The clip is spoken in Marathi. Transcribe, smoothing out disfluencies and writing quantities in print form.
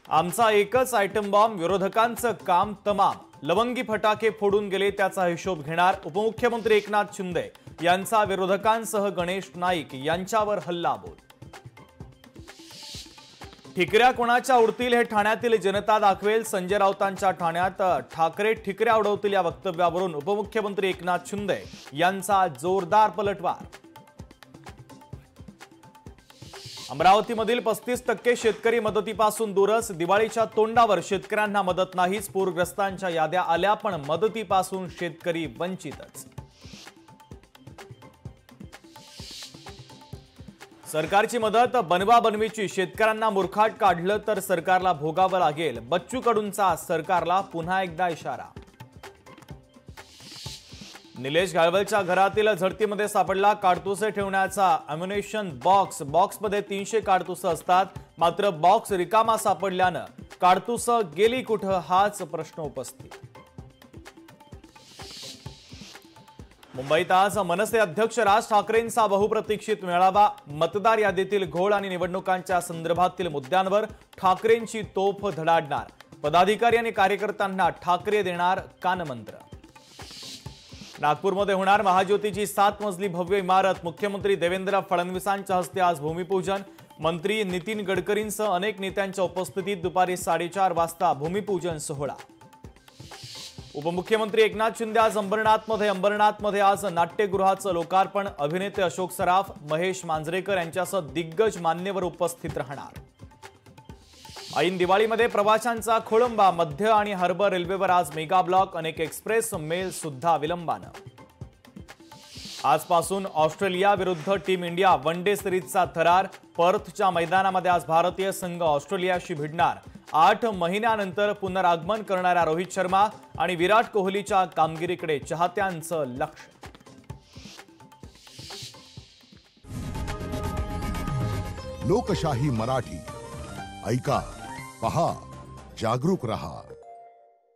आमचा एकच आयटम बॉम्ब, विरोधकांचं काम तमाम। लवंगी फटाके फोडून गेले त्याचा हिशोब घेणार उपमुख्यमंत्री एकनाथ शिंदे यांचा विरोधकांसह गणेश नाईक यांच्यावर हल्लाबोल। ठिकऱ्या कोणाच्या उडतील हे ठाण्यातील जनता दाखवेल। संजय राऊतांच्या ठाण्यात ठाकरे ठिकऱ्या उडवतील या वक्तव्यावरून उपमुख्यमंत्री एकनाथ शिंदे यांचा जोरदार पलटवार। अमरावतीमधील 35% शेतकरी मदतीपासून दूरच। दिवाळीच्या तोंडावर शेतकऱ्यांना मदत नाहीच। पूरग्रस्तांच्या याद्या आल्या पण मदतीपासून शेतकरी वंचितच। सरकारची मदत बनवा बनवीची, शेतकऱ्यांना मुरखाट काढलं तर सरकारला भोगावं लागेल। बच्चू कडूंचा सरकारला पुन्हा एकदा इशारा। निलेश घाळवलच्या घरातील झडतीमध्ये सापडला काडतुसे ठेवण्याचा अम्युनिशन बॉक्स। बॉक्समध्ये 300 काडतुसं असतात, मात्र बॉक्स रिकामा सापडल्यानं काडतुसं गेली कुठं हाच प्रश्न उपस्थित। मुंबईत आज मनसे अध्यक्ष राज ठाकरेंचा बहुप्रतीक्षित मेळावा। मतदार यादीतील घोळ आणि निवडणुकांच्या संदर्भातील मुद्द्यांवर ठाकरेंची तोफ धडाडणार। पदाधिकारी आणि कार्यकर्त्यांना ठाकरे देणार कानमंत्र। नागपूरमध्ये होणार महाज्योतीची 7 मजली भव्य इमारत। मुख्यमंत्री देवेंद्र फडणवीसांच्या हस्ते आज भूमिपूजन। मंत्री नितीन गडकरींसह अनेक नेत्यांच्या उपस्थितीत दुपारी 4:30 वाजता भूमिपूजन सोहळा। उपमुख्यमंत्री एकनाथ शिंदे आज अंबरनाथमध्ये आज नाट्यगृहाचं लोकार्पण। अभिनेते अशोक सराफ, महेश मांजरेकर यांच्यासह दिग्गज मान्यवर उपस्थित राहणार। ऐन दिवाळीमध्ये प्रवाशांचा खोळंबा। मध्य आणि हार्बर रेल्वेवर आज मेगा ब्लॉक। अनेक एक्सप्रेस मेल सुद्धा विलंबानं। आजपासून ऑस्ट्रेलिया विरुद्ध टीम इंडिया वन डे सिरीजचा थरार। पर्थच्या मैदानामध्ये आज भारतीय संघ ऑस्ट्रेलियाशी भिडणार। 8 महिन्यानंतर पुनरागमन करणाऱ्या रोहित शर्मा आणि विराट कोहलीच्या कामगिरीकडे चाहत्यांचं लक्ष। लोकशाही मराठी ऐका, पहा, जागरूक रहा।